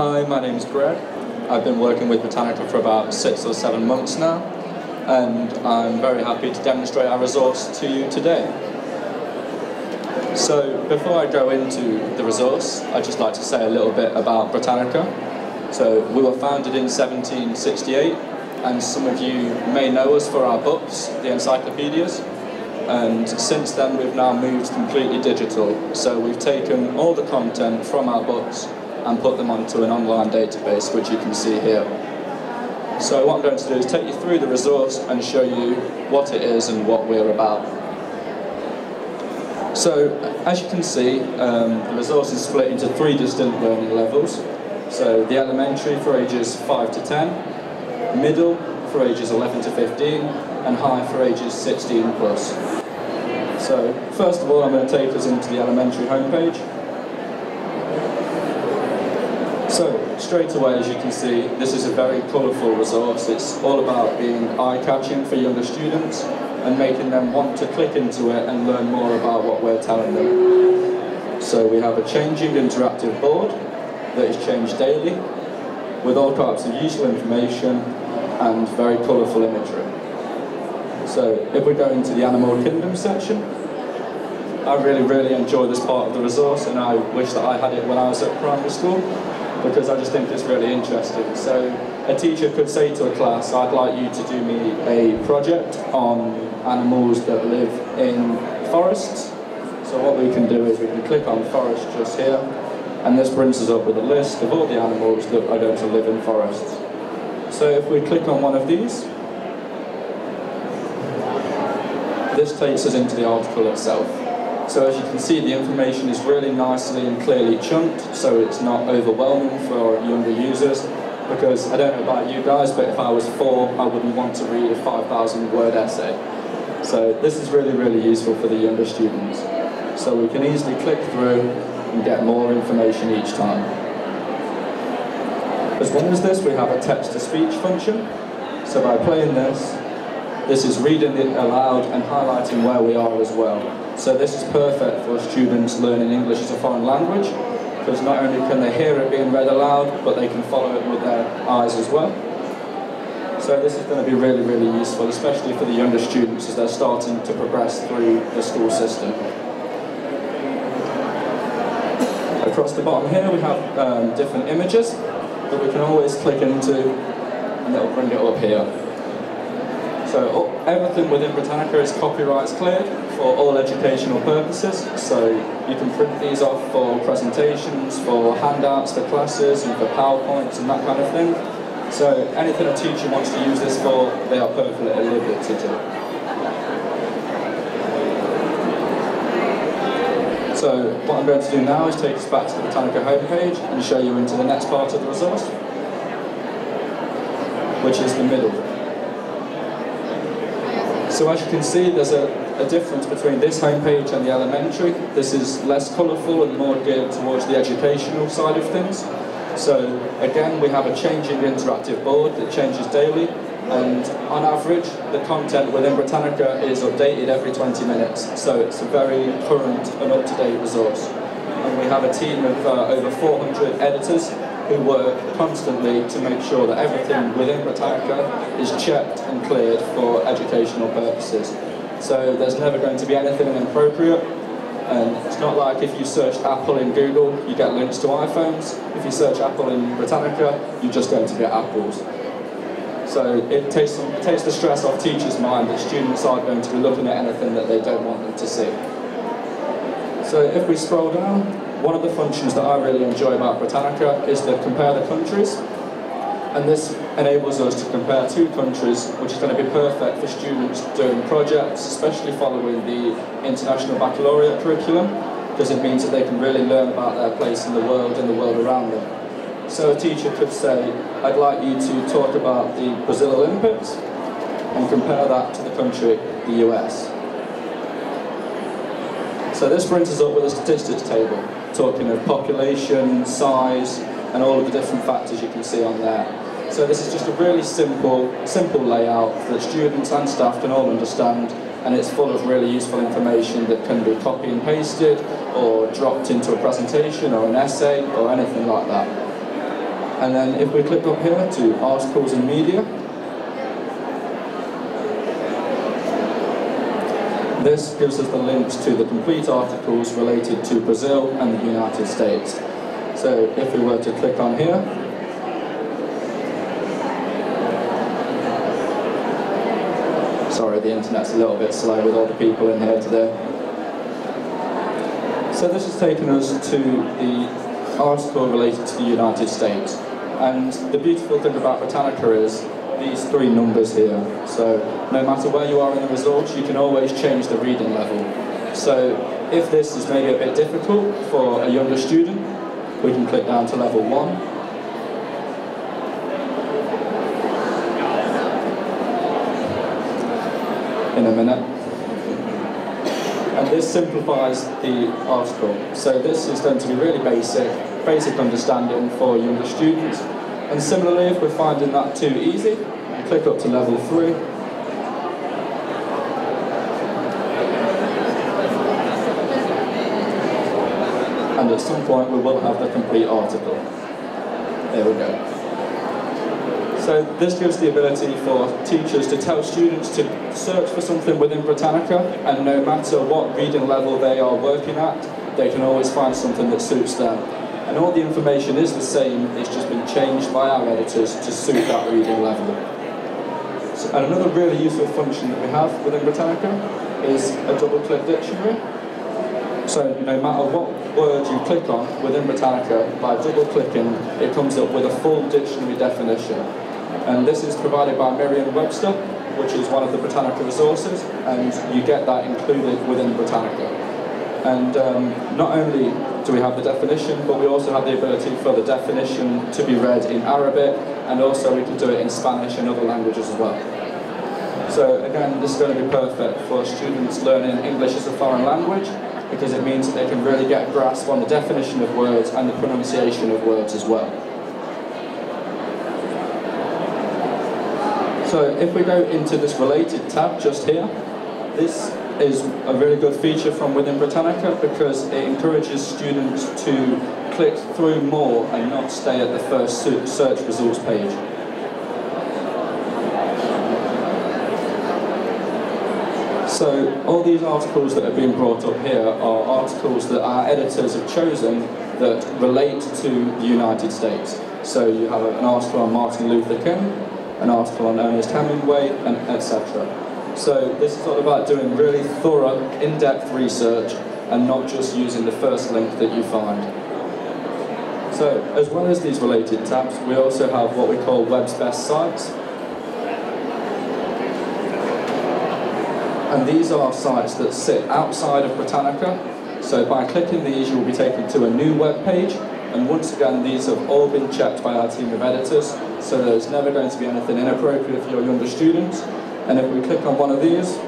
Hi, my name's Greg. I've been working with Britannica for about 6 or 7 months now, and I'm very happy to demonstrate our resource to you today. So, before I go into the resource, I'd just like to say a little bit about Britannica. So, we were founded in 1768, and some of you may know us for our books, the encyclopedias. And since then we've now moved completely digital. So we've taken all the content from our books and put them onto an online database, which you can see here. So what I'm going to do is take you through the resource and show you what it is and what we're about. So as you can see, the resource is split into 3 distinct learning levels. So the elementary for ages 5 to 10, middle for ages 11 to 15, and high for ages 16 plus. So first of all, I'm going to take us into the elementary homepage. So straight away, as you can see, this is a very colourful resource. It's all about being eye-catching for younger students and making them want to click into it and learn more about what we're telling them. So we have a changing interactive board that is changed daily with all types of useful information and very colourful imagery. So if we go into the Animal Kingdom section, I really enjoy this part of the resource, and I wish that I had it when I was at primary school, because I just think it's really interesting. So a teacher could say to a class, I'd like you to do me a project on animals that live in forests. So what we can do is we can click on forest just here, and this brings us up with a list of all the animals that are going to live in forests. So if we click on one of these, this takes us into the article itself. So as you can see, the information is really nicely and clearly chunked, so it's not overwhelming for younger users, because I don't know about you guys, but if I was 4, I wouldn't want to read a 5,000 word essay. So this is really useful for the younger students. So we can easily click through and get more information each time. As well as this, we have a text-to-speech function. So by playing this is reading it aloud and highlighting where we are as well. So this is perfect for students learning English as a foreign language, because not only can they hear it being read aloud, but they can follow it with their eyes as well. So this is going to be really useful, especially for the younger students as they're starting to progress through the school system. Across the bottom here we have different images that we can always click into, and it'll bring it up here. So everything within Britannica is copyrights cleared for all educational purposes. So you can print these off for presentations, for handouts for classes, and for PowerPoints and that kind of thing. So anything a teacher wants to use this for, they are perfectly at liberty to do. So what I'm going to do now is take us back to the Britannica homepage and show you into the next part of the resource, which is the middle. So as you can see, there's a difference between this homepage and the elementary. This is less colourful and more geared towards the educational side of things. So again, we have a changing interactive board that changes daily, and on average, the content within Britannica is updated every 20 minutes. So it's a very current and up-to-date resource. And we have a team of over 400 editors who work constantly to make sure that everything within Britannica is checked and cleared for educational purposes. So there's never going to be anything inappropriate, and it's not like if you search Apple in Google, you get links to iPhones. If you search Apple in Britannica, you're just going to get apples. So it takes the stress off teachers' mind that students aren't going to be looking at anything that they don't want them to see. So if we scroll down, one of the functions that I really enjoy about Britannica is to compare the countries, and this enables us to compare 2 countries, which is going to be perfect for students doing projects, especially following the International Baccalaureate curriculum, because it means that they can really learn about their place in the world and the world around them. So a teacher could say, I'd like you to talk about the Brazil Olympics and compare that to the country, the US. So this brings us up with a statistics table, talking of population, size, and all of the different factors you can see on there. So this is just a really simple layout that students and staff can all understand, and it's full of really useful information that can be copy and pasted, or dropped into a presentation or an essay, or anything like that. And then if we click up here to articles and media, this gives us the links to the complete articles related to Brazil and the United States. So if we were to click on here, sorry, the internet's a little bit slow with all the people in here today. So this has taken us to the article related to the United States. And the beautiful thing about Britannica is these three numbers here. So no matter where you are in the results, you can always change the reading level. So if this is maybe a bit difficult for a younger student, we can click down to level 1. In a minute. And this simplifies the article. So this is going to be really basic understanding for younger students. And similarly, if we're finding that too easy, we click up to level 3. And at some point we will have the complete article. There we go. So this gives the ability for teachers to tell students to search for something within Britannica, and no matter what reading level they are working at, they can always find something that suits them. And all the information is the same, it's just been changed by our editors to suit that reading level. So, and another really useful function that we have within Britannica is a double-click dictionary. So no matter what word you click on within Britannica, by double-clicking, it comes up with a full dictionary definition. And this is provided by Merriam-Webster, which is one of the Britannica resources, and you get that included within Britannica. And not only do we have the definition, but we also have the ability for the definition to be read in Arabic, and also we can do it in Spanish and other languages as well. So again, this is going to be perfect for students learning English as a foreign language, because it means that they can really get a grasp on the definition of words and the pronunciation of words as well. So if we go into this related tab just here, this is a really good feature from within Britannica because it encourages students to click through more and not stay at the first search results page. So all these articles that are being brought up here are articles that our editors have chosen that relate to the United States. So you have an article on Martin Luther King, an article on Ernest Hemingway, and etc. So this is all about doing really thorough, in-depth research and not just using the first link that you find. So as well as these related tabs, we also have what we call Web's Best Sites. And these are sites that sit outside of Britannica. So by clicking these, you'll be taken to a new web page. And once again, these have all been checked by our team of editors. So there's never going to be anything inappropriate for your younger students. And if we click on one of these,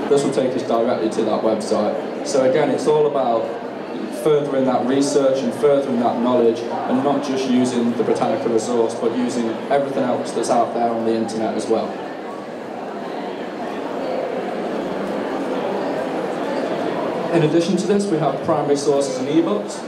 this will take us directly to that website. So again, it's all about furthering that research and furthering that knowledge, and not just using the Britannica resource, but using everything else that's out there on the internet as well. In addition to this, we have primary sources and ebooks.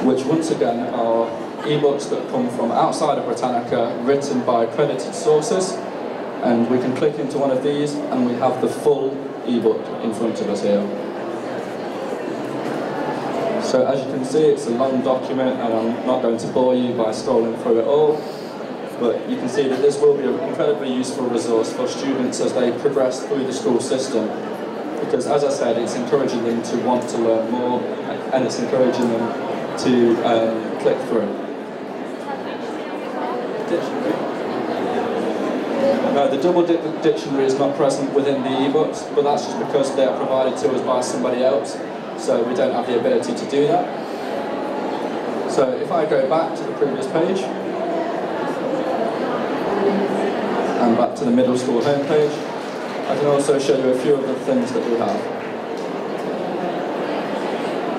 Which once again are ebooks that come from outside of Britannica, written by accredited sources, and we can click into one of these and we have the full ebook in front of us here. So as you can see, it's a long document, and I'm not going to bore you by scrolling through it all, but you can see that this will be an incredibly useful resource for students as they progress through the school system, because as I said, it's encouraging them to want to learn more, and it's encouraging them to click through. The double dictionary is not present within the ebooks, but that's just because they are provided to us by somebody else, so we don't have the ability to do that. So if I go back to the previous page, and back to the middle school homepage, I can also show you a few of the things that we have.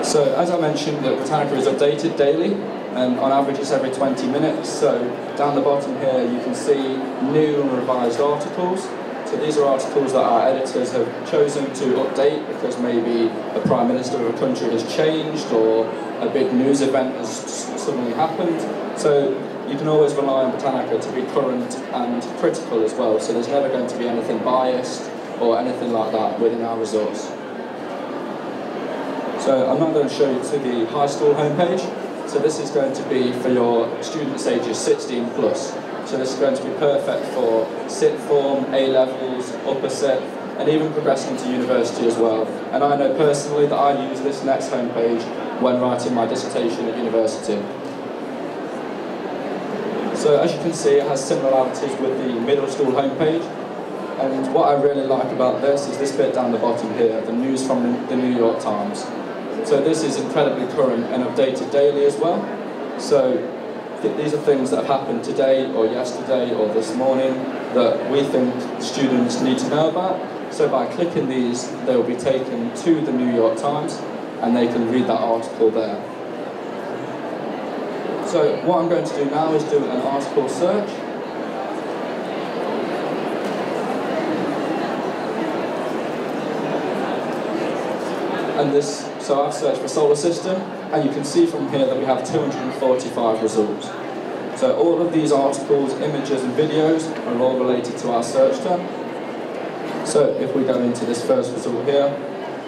So as I mentioned, that Britannica is updated daily, and on average it's every 20 minutes. So down the bottom here you can see new and revised articles. So these are articles that our editors have chosen to update because maybe a Prime Minister of a country has changed or a big news event has suddenly happened. So you can always rely on Britannica to be current and critical as well. So there's never going to be anything biased or anything like that within our resource. So I'm now going to show you to the high school homepage. So this is going to be for your students ages 16 plus. So this is going to be perfect for sixth form, A-levels, upper sixth, and even progressing to university as well. And I know personally that I use this next homepage when writing my dissertation at university. So as you can see, it has similarities with the middle school homepage. And what I really like about this is this bit down the bottom here, the news from the New York Times. So this is incredibly current and updated daily as well. So these are things that have happened today or yesterday or this morning that we think students need to know about. So by clicking these, they will be taken to the New York Times and they can read that article there. So what I'm going to do now is do an article search. And so I've searched for solar system, and you can see from here that we have 245 results. So all of these articles, images and videos are all related to our search term. So if we go into this first result here,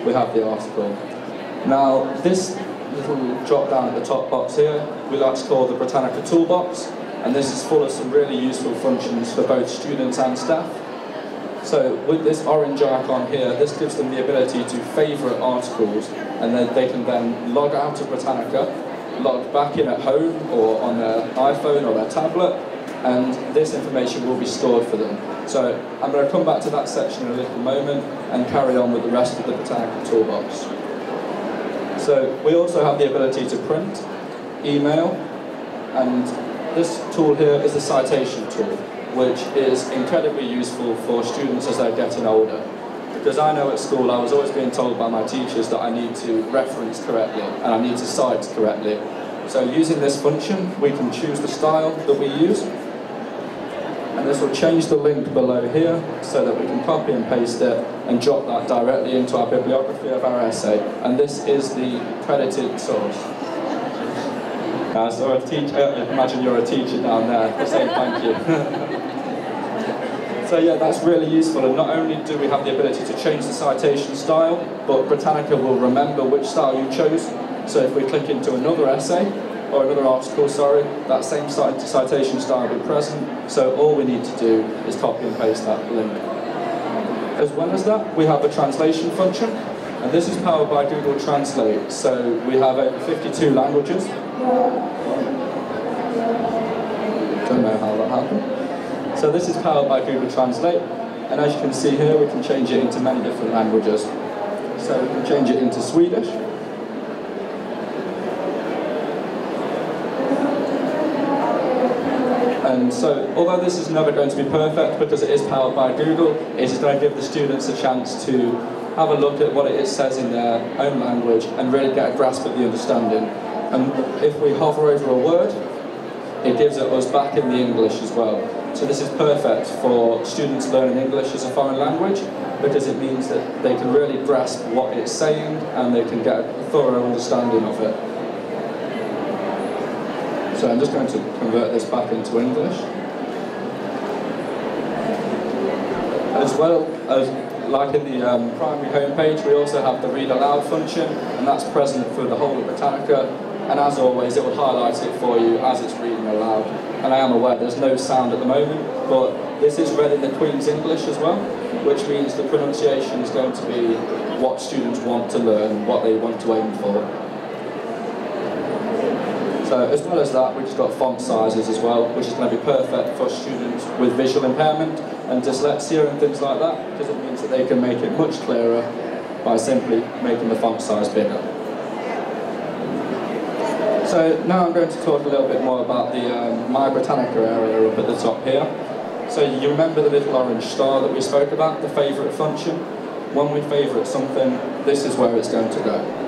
we have the article. Now this little drop down at the top box here, we like to call the Britannica toolbox, and this is full of some really useful functions for both students and staff. So with this orange icon here, this gives them the ability to favourite articles, and then they can then log out of Britannica, log back in at home or on their iPhone or their tablet, and this information will be stored for them. So I'm going to come back to that section in a little moment and carry on with the rest of the Britannica toolbox. So we also have the ability to print, email, and this tool here is the citation tool, which is incredibly useful for students as they're getting older. Because I know at school I was always being told by my teachers that I need to reference correctly and I need to cite correctly. So using this function, we can choose the style that we use, and this will change the link below here so that we can copy and paste it and drop that directly into our bibliography of our essay. And this is the credited source. So imagine you're a teacher down there saying thank you. So yeah, that's really useful, and not only do we have the ability to change the citation style, but Britannica will remember which style you chose. So if we click into another essay, or another article, sorry, that same citation style will be present, so all we need to do is copy and paste that link. As well as that, we have a translation function, and this is powered by Google Translate. So we have over 52 languages. Don't know how that happened. So this is powered by Google Translate, and as you can see here, we can change it into many different languages. So we can change it into Swedish. And so, although this is never going to be perfect because it is powered by Google, it is going to give the students a chance to have a look at what it says in their own language and really get a grasp of the understanding. And if we hover over a word, it gives it us back in the English as well. So this is perfect for students learning English as a foreign language because it means that they can really grasp what it's saying and they can get a thorough understanding of it. So I'm just going to convert this back into English. As well as, like in the primary homepage, we also have the read aloud function, and that's present for the whole of Britannica. And as always, it will highlight it for you as it's reading aloud. And I am aware there's no sound at the moment, but this is read in the Queen's English as well, which means the pronunciation is going to be what students want to learn, what they want to aim for. So as well as that, we've just got font sizes as well, which is going to be perfect for students with visual impairment and dyslexia and things like that, because it means that they can make it much clearer by simply making the font size bigger. So now I'm going to talk a little bit more about the My Britannica area up at the top here. So you remember the little orange star that we spoke about, the favourite function? When we favourite something, this is where it's going to go.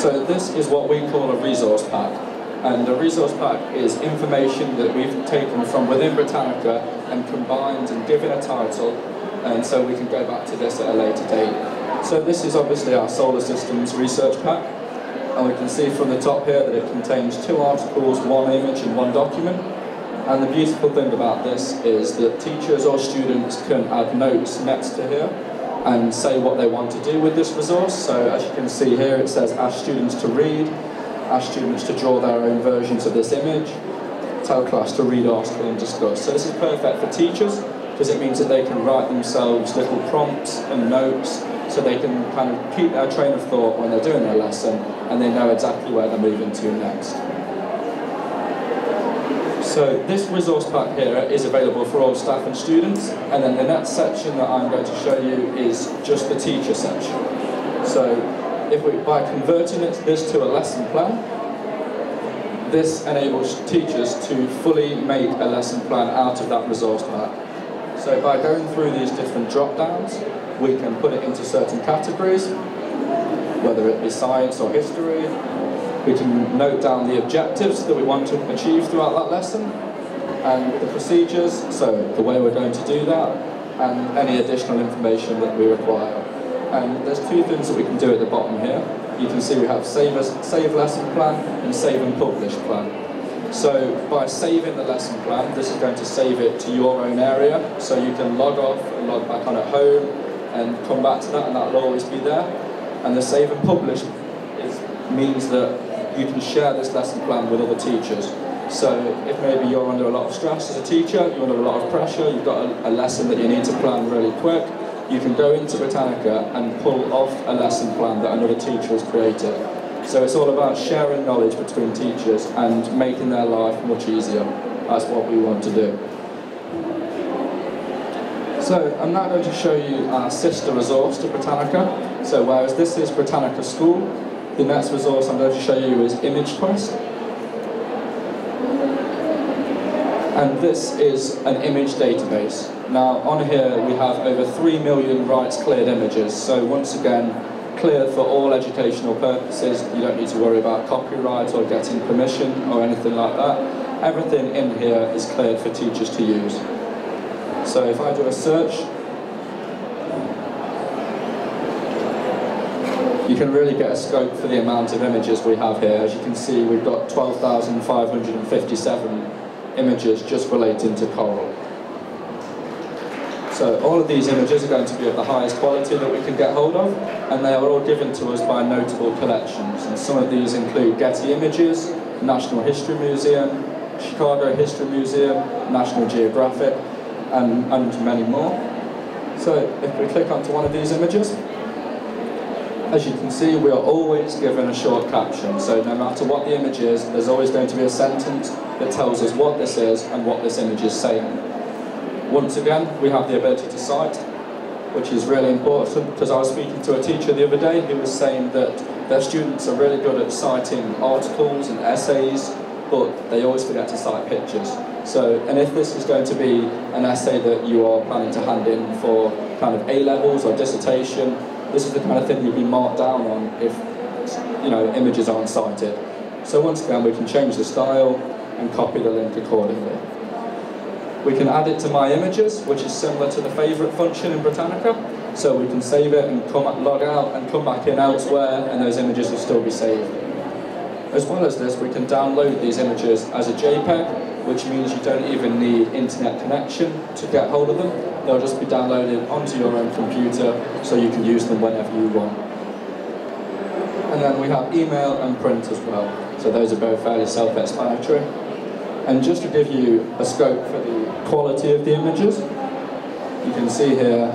So this is what we call a resource pack. And a resource pack is information that we've taken from within Britannica and combined and given a title, and so we can go back to this at a later date. So this is obviously our solar systems research pack, and we can see from the top here that it contains 2 articles, 1 image and 1 document. And the beautiful thing about this is that teachers or students can add notes next to here and say what they want to do with this resource. So as you can see here, it says ask students to read, ask students to draw their own versions of this image, tell class to read, article and discuss. So this is perfect for teachers because it means that they can write themselves little prompts and notes so they can kind of keep their train of thought when they're doing their lesson and they know exactly where they're moving to next. So this resource pack here is available for all staff and students, and then the next section that I'm going to show you is just the teacher section. So by converting this to a lesson plan, this enables teachers to fully make a lesson plan out of that resource pack. So by going through these different drop downs, we can put it into certain categories, whether it be science or history. We can note down the objectives that we want to achieve throughout that lesson, and the procedures, so the way we're going to do that, and any additional information that we require. And there's 2 things that we can do at the bottom here. You can see we have save lesson plan and save and publish plan. So by saving the lesson plan, this is going to save it to your own area, so you can log off and log back on at home and come back to that, and that will always be there. And the save and publish means that you can share this lesson plan with other teachers. So if maybe you're under a lot of stress as a teacher, you're under a lot of pressure, you've got a lesson that you need to plan really quick, you can go into Britannica and pull off a lesson plan that another teacher has created. So it's all about sharing knowledge between teachers and making their life much easier. That's what we want to do. So I'm now going to show you our sister resource to Britannica. So whereas this is Britannica School, the next resource I'm going to show you is ImageQuest. And this is an image database. Now on here we have over 3 million rights cleared images. So once again, cleared for all educational purposes. You don't need to worry about copyright or getting permission or anything like that. Everything in here is cleared for teachers to use. So if I do a search, you can really get a scope for the amount of images we have here. As you can see, we've got 12,557 images just relating to coral. So all of these images are going to be of the highest quality that we can get hold of, and they are all given to us by notable collections. And some of these include Getty Images, National History Museum, Chicago History Museum, National Geographic, and many more. So if we click onto one of these images, as you can see, we are always given a short caption. So no matter what the image is, there's always going to be a sentence that tells us what this is and what this image is saying. Once again, we have the ability to cite, which is really important, because I was speaking to a teacher the other day who was saying that their students are really good at citing articles and essays, but they always forget to cite pictures. So, and if this is going to be an essay that you are planning to hand in for kind of A-levels or dissertation, this is the kind of thing you'd be marked down on if, images aren't cited. So once again, we can change the style and copy the link accordingly. We can add it to My Images, which is similar to the favourite function in Britannica. So we can save it and log out and come back in elsewhere, and those images will still be saved. As well as this, we can download these images as a JPEG, which means you don't even need internet connection to get hold of them. They'll just be downloaded onto your own computer, so you can use them whenever you want. And then we have email and print as well. So those are both fairly self-explanatory. And just to give you a scope for the quality of the images, you can see here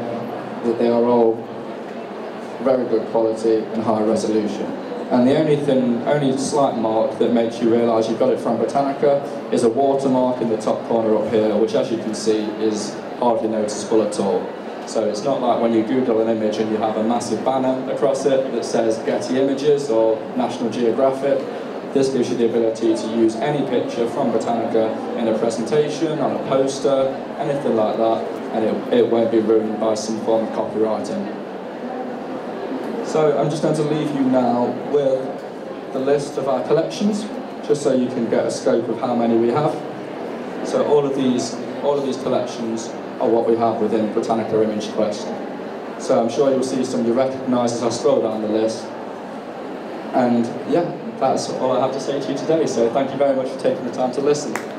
that they are all very good quality and high resolution. And the only slight mark that makes you realise you've got it from Britannica is a watermark in the top corner up here, which as you can see is hardly noticeable at all. So it's not like when you Google an image and you have a massive banner across it that says Getty Images or National Geographic. This gives you the ability to use any picture from Britannica in a presentation, on a poster, anything like that, and it won't be ruined by some form of copywriting. So I'm just going to leave you now with the list of our collections, just so you can get a scope of how many we have. So all of these collections are what we have within Britannica Image Quest. So I'm sure you'll see some you recognise as I scroll down the list. And yeah, that's all I have to say to you today. So thank you very much for taking the time to listen.